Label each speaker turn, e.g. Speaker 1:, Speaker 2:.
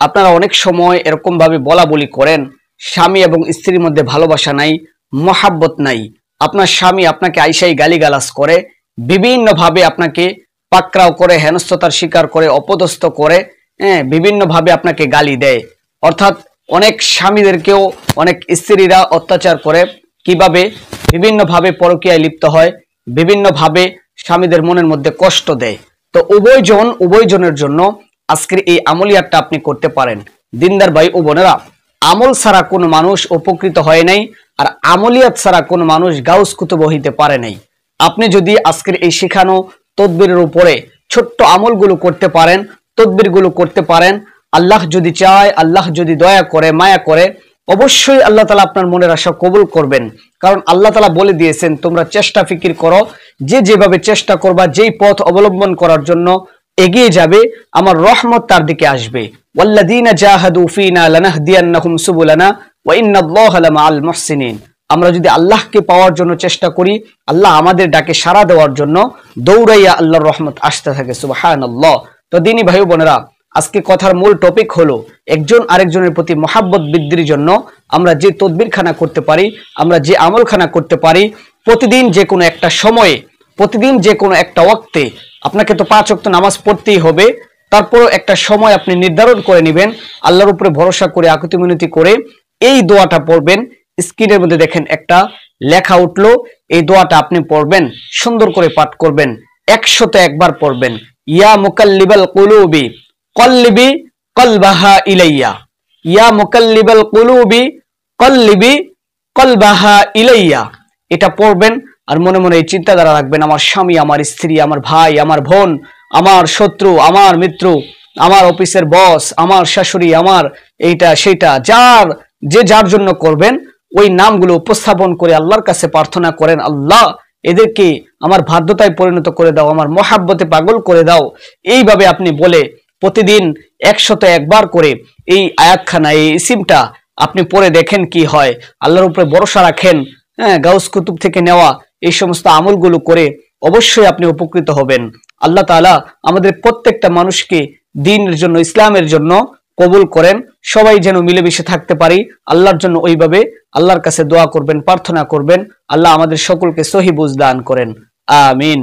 Speaker 1: আপনারা অনেক সময় এরকম ভাবে বলা বলি করেন, স্বামী এবং স্ত্রীর মধ্যে ভালোবাসা নাই, মহাব্বত নাই। আপনার স্বামী আপনাকে আইসাই গালিগালাজ করে, বিভিন্ন ভাবে আপনাকে পাকড়াও করে, হেনস্থতার শিকার করে, অপদস্থ করে, বিভিন্ন ভাবে আপনাকে গালি দেয়। অর্থাৎ অনেক স্বামীদেরকেও অনেক স্ত্রীরা অত্যাচার করে, কিভাবে বিভিন্ন ভাবে পরকীয়ায় লিপ্ত হয়, বিভিন্ন ভাবে স্বামীদের মনের মধ্যে কষ্ট দেয়। তো উভয়জনের জন্য আজকের এই আমলিয়াতটা আপনি করতে পারেন। দিনদার ভাই ও বোনেরা, আমল ছাড়া কোনো মানুষ উপকৃত হয় নাই, আর আমলিয়াত ছাড়া কোনো মানুষ গাউস কুতুব হইতে পারে নাই। আপনি যদি আজকের এই শেখানো তদবিরের উপরে ছোট্ট আমলগুলো করতে পারেন, তদবিরগুলো করতে পারেন, আল্লাহ যদি চায়, আল্লাহ যদি দয়া করে, মায়া করে, অবশ্যই আল্লাহ তাআলা আপনার মনের আশা কবুল করবেন। কারণ আল্লাহ তাআলা বলে দিয়েছেন, তোমরা চেষ্টা ফিকির করো, যেভাবে চেষ্টা করবা, যেই পথ অবলম্বন করার জন্য এগিয়ে যাবে, আমার রহমত তার দিকে আসবে। ওয়াল্লাযীনা জাহাদু ফীনা লানাহদিয়ান্নাহুম সুবুলানা ওয়া ইন্নাল্লাহা লামাআল মুহসিনিন। আমরা যদি আল্লাহকে পাওয়ার জন্য চেষ্টা করি, আল্লাহ আমাদের ডাকে সাড়া দেওয়ার জন্য দৌড়াইয়া আল্লাহর রহমত আসতে থাকে। সুবহানাল্লাহ। তো দিনী ভাই বোনেরা, আজকে কথার মূল টপিক হলো একজন আরেকজনের প্রতি মহাব্বত বৃদ্ধির জন্য আমরা যে তদবিরখানা করতে পারি, আমরা যে আমলখানা করতে পারি, প্রতিদিন যে কোনো একটা সময়ে, প্রতিদিন যে কোনো একটা ওয়াক্তে, আপনাকে তো 5 ওয়াক্ত নামাজ পড়তেই হবে, তারপরও একটা সময় আপনি নির্ধারণ করে নেবেন, আল্লাহর উপরে ভরসা করে, আকুতি মিনতি করে এই দোয়াটা পড়বেন। স্ক্রিনের মধ্যে দেখেন একটা লেখা উঠলো, এই দোয়াটা আপনি পড়বেন, সুন্দর করে পাঠ করবেন, 101 বার পড়বেন। ইয়া মুকাল্লিবাল কুলুবি কল্লিবি কলবাহা ইলাইয়া, ইয়া মুকাল্লিবাল কুলুবি কল্লিবি কলবাহা ইলাইয়া। এটা পড়বেন আর মনে মনে এই চিন্তাধারা রাখবেন, আমার স্বামী, আমার স্ত্রী, আমার ভাই, আমার বোন, আমার শত্রু, আমার মিত্র, আমার অফিসের বস, আমার শাশুড়ি, আমার এইটা সেটা, যার জন্য করবেন, ওই নামগুলো উপস্থাপন করে আল্লাহর কাছে প্রার্থনা করেন, আল্লাহ এদেরকে আমার বাধ্যতায় পরিণত করে দাও, আমার মহাব্বতে পাগল করে দাও। এইভাবে আপনি বলে প্রতিদিন 101 বার করে এই আয়াতখানা, এই ইসিমটা আপনি পড়ে দেখেন কি হয়। আল্লাহর উপরে ভরসা রাখেন, গাউস কুতুব থেকে নেওয়া এই সমস্ত আমলগুলো করে অবশ্যই আপনি উপকৃত হবেন। আল্লাহ তাআলা আমাদের প্রত্যেকটা মানুষকে দ্বীনের জন্য, ইসলামের জন্য কবুল করেন। সবাই যেন মিলেমিশে থাকতে পারি, আল্লাহর জন্য ওইভাবে আল্লাহর কাছে দোয়া করবেন, প্রার্থনা করবেন। আল্লাহ আমাদের সকলকে সহি বুঝ দান করেন। আমিন।